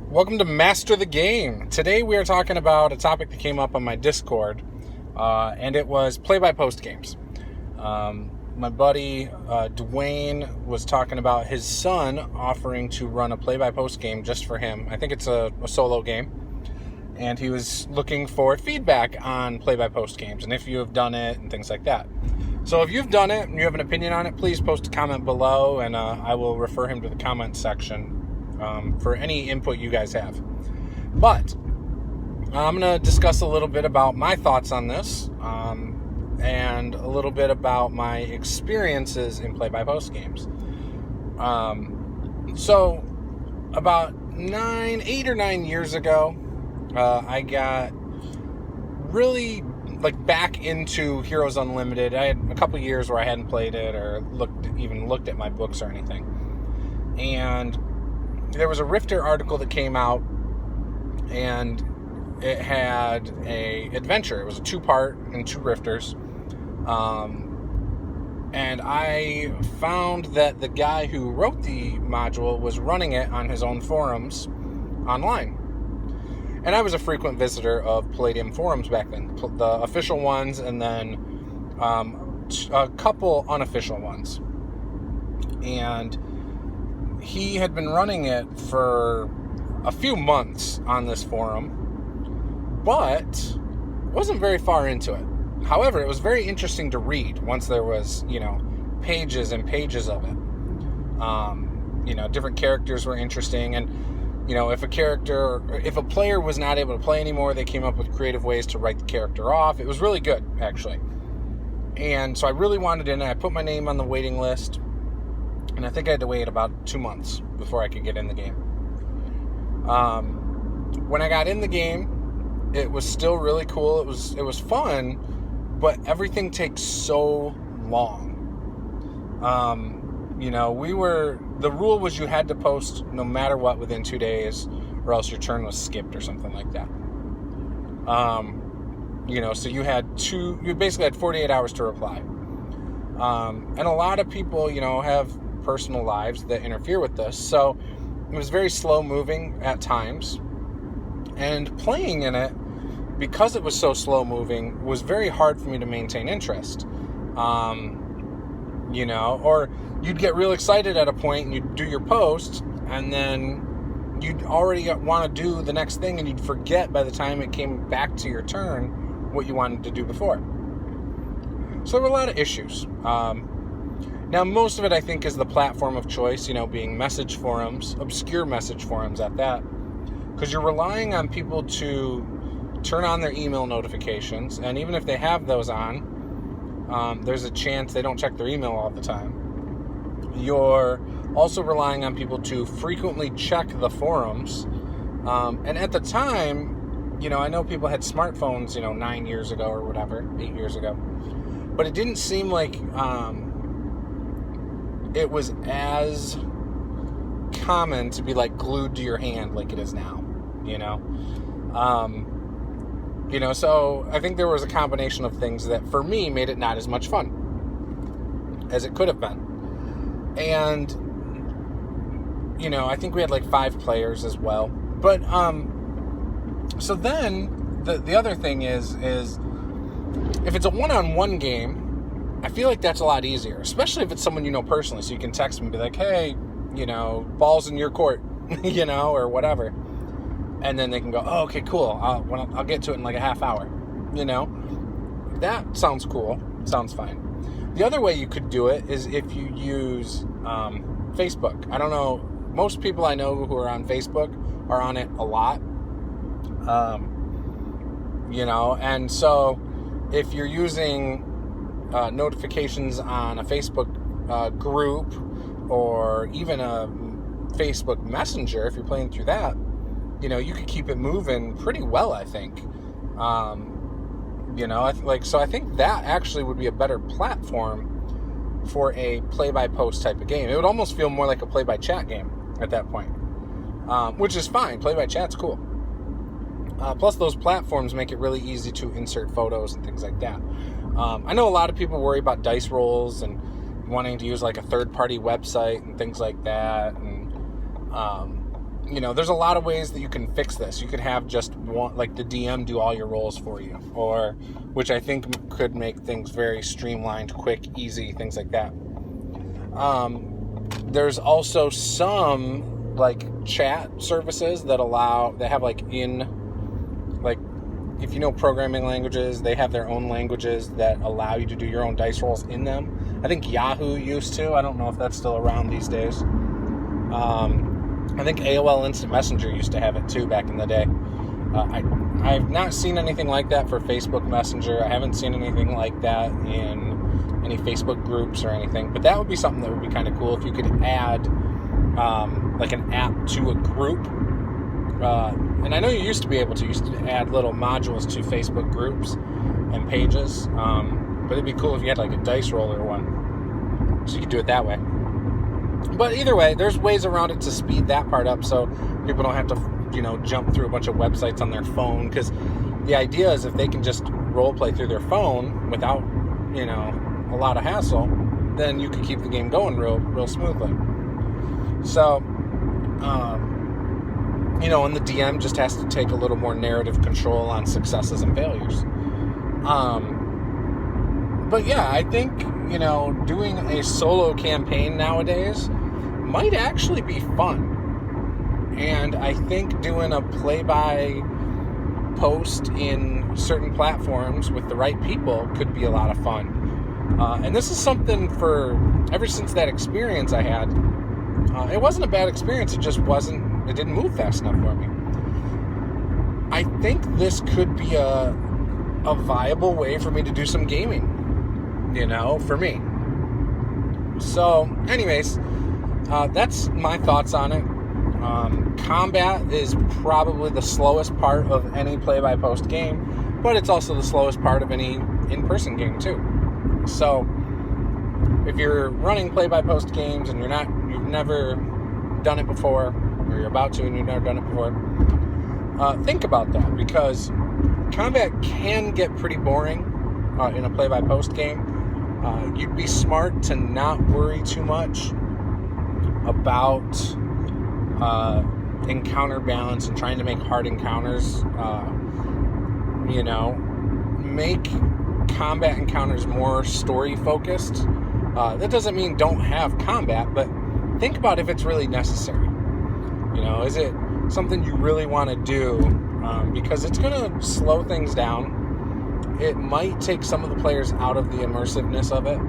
Welcome to Master the Game. Today we are talking about a topic that came up on my Discord, and it was play-by-post games. My buddy Dwayne was talking about his son offering to run a play-by-post game just for him. I think it's a solo game, and he was looking for feedback on play-by-post games and if you have done it and things like that. So if you've done it and you have an opinion on it, please post a comment below, and I will refer him to the comment section for any input you guys have. But I'm going to discuss a little bit about my thoughts on this and a little bit about my experiences in play-by-post games. So about 8 or 9 years ago, I got really back into Heroes Unlimited. I had a couple years where I hadn't played it or looked at my books or anything. And there was a Rifter article that came out, and it had a adventure. It was a 2-part and 2 Rifters. And I found that the guy who wrote the module was running it on his own forums online. And I was a frequent visitor of Palladium forums back then, the official ones, and then a couple unofficial ones. And he had been running it for a few months on this forum, but wasn't very far into it. However, it was very interesting to read once there was, pages and pages of it. Different characters were interesting, and, if a player was not able to play anymore, they came up with creative ways to write the character off. It was really good, actually. And so I really wanted in. I put my name on the waiting list, and I think I had to wait about 2 months before I could get in the game. When I got in the game, it was still really cool. It was fun, but everything takes so long. The rule was you had to post no matter what within 2 days, or else your turn was skipped or something like that. So you basically had 48 hours to reply. And a lot of people, have personal lives that interfere with this, so it was very slow moving at times, and playing in it, because it was so slow moving, was very hard for me to maintain interest. Or you'd get real excited at a point and you'd do your post, and then you'd already want to do the next thing, and you'd forget by the time it came back to your turn what you wanted to do before. So there were a lot of issues. Now, most of it, I think, is the platform of choice, being message forums, obscure message forums at that, because you're relying on people to turn on their email notifications, and even if they have those on, there's a chance they don't check their email all the time. You're also relying on people to frequently check the forums, and at the time, I know people had smartphones, 9 years ago or whatever, 8 years ago, but it didn't seem like it was as common to be glued to your hand like it is now, so I think there was a combination of things that for me made it not as much fun as it could have been. And I think we had 5 players as well. But so then the other thing is if it's a one-on-one game, I feel like that's a lot easier, especially if it's someone you know personally, so you can text them and be like, hey, ball's in your court, or whatever. And then they can go, oh, okay, cool. I'll get to it in a half hour, That sounds cool. Sounds fine. The other way you could do it is if you use Facebook. I don't know. Most people I know who are on Facebook are on it a lot. And so if you're using notifications on a Facebook group, or even a Facebook Messenger, if you're playing through that, you could keep it moving pretty well, I think. So I think that actually would be a better platform for a play-by-post type of game. It would almost feel more like a play-by-chat game at that point, which is fine. Play-by-chat's cool. Plus, those platforms make it really easy to insert photos and things like that. I know a lot of people worry about dice rolls and wanting to use a third-party website and things like that, and there's a lot of ways that you can fix this. You could have just one, like the DM do all your roles for you, or which I think could make things very streamlined, quick, easy, things like that. There's also some like chat services that have like if you know programming languages, they have their own languages that allow you to do your own dice rolls in them. I think Yahoo used to. I don't know if that's still around these days. I think AOL Instant Messenger used to have it too back in the day. I've not seen anything like that for Facebook Messenger. I haven't seen anything like that in any Facebook groups or anything. But that would be something that would be kind of cool if you could add like an app to a group. And I know you used to add little modules to Facebook groups and pages. But it'd be cool if you had like a dice roller one. So you could do it that way. But either way, there's ways around it to speed that part up so people don't have to, jump through a bunch of websites on their phone. Because the idea is if they can just role play through their phone without, a lot of hassle, then you can keep the game going real smoothly. So, and the DM just has to take a little more narrative control on successes and failures. But yeah, I think, doing a solo campaign nowadays might actually be fun. And I think doing a play-by post in certain platforms with the right people could be a lot of fun. And this is something ever since that experience I had, it wasn't a bad experience, it didn't move fast enough for me. I think this could be a viable way for me to do some gaming. For me. So, anyways, that's my thoughts on it. Combat is probably the slowest part of any play-by-post game, but it's also the slowest part of any in-person game too. So, if you're running play-by-post games and you've never done it before, or you're about to and you've never done it before, think about that, because combat can get pretty boring in a play-by-post game. You'd be smart to not worry too much about encounter balance and trying to make hard encounters. Make combat encounters more story focused. That doesn't mean don't have combat, but think about if it's really necessary. Is it something you really want to do? Because it's going to slow things down. It might take some of the players out of the immersiveness of it.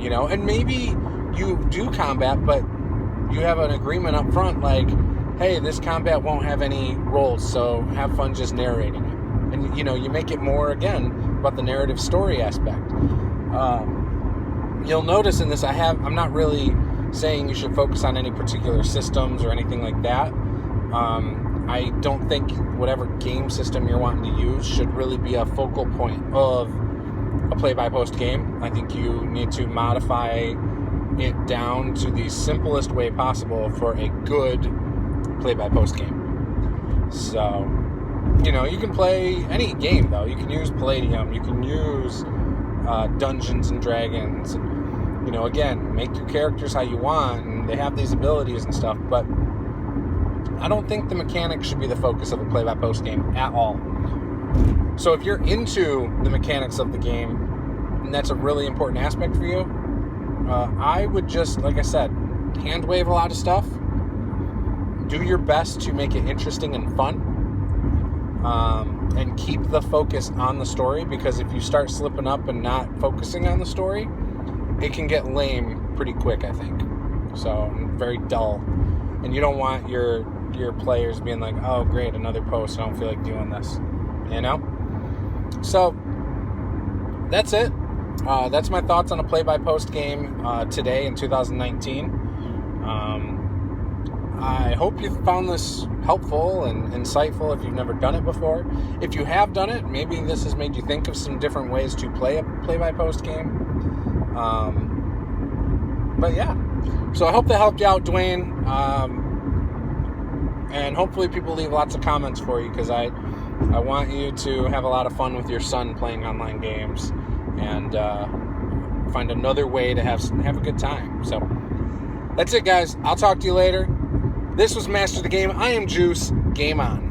And maybe you do combat, but you have an agreement up front, like, hey, this combat won't have any rolls, so have fun just narrating it. And, you make it more, again, about the narrative story aspect. You'll notice in this, I'm not really saying you should focus on any particular systems or anything like that. I don't think whatever game system you're wanting to use should really be a focal point of a play-by-post game. I think you need to modify it down to the simplest way possible for a good play-by-post game. So, you can play any game, though. You can use Palladium. You can use Dungeons and Dragons. Again, make your characters how you want, and they have these abilities and stuff, but I don't think the mechanics should be the focus of a play-by-post game at all. So if you're into the mechanics of the game, and that's a really important aspect for you, I would just, like I said, hand wave a lot of stuff. Do your best to make it interesting and fun. And keep the focus on the story, because if you start slipping up and not focusing on the story, it can get lame pretty quick, I think. So, very dull. And you don't want your players being like, oh, great, another post, I don't feel like doing this. So, that's it. That's my thoughts on a play-by-post game today in 2019. I hope you found this helpful and insightful if you've never done it before. If you have done it, maybe this has made you think of some different ways to play a play-by-post game. But yeah, so I hope that helped you out, Dwayne. And hopefully people leave lots of comments for you, because I want you to have a lot of fun with your son playing online games and find another way to have a good time. So that's it, guys. I'll talk to you later. This was Master the Game. I am Juice. Game on.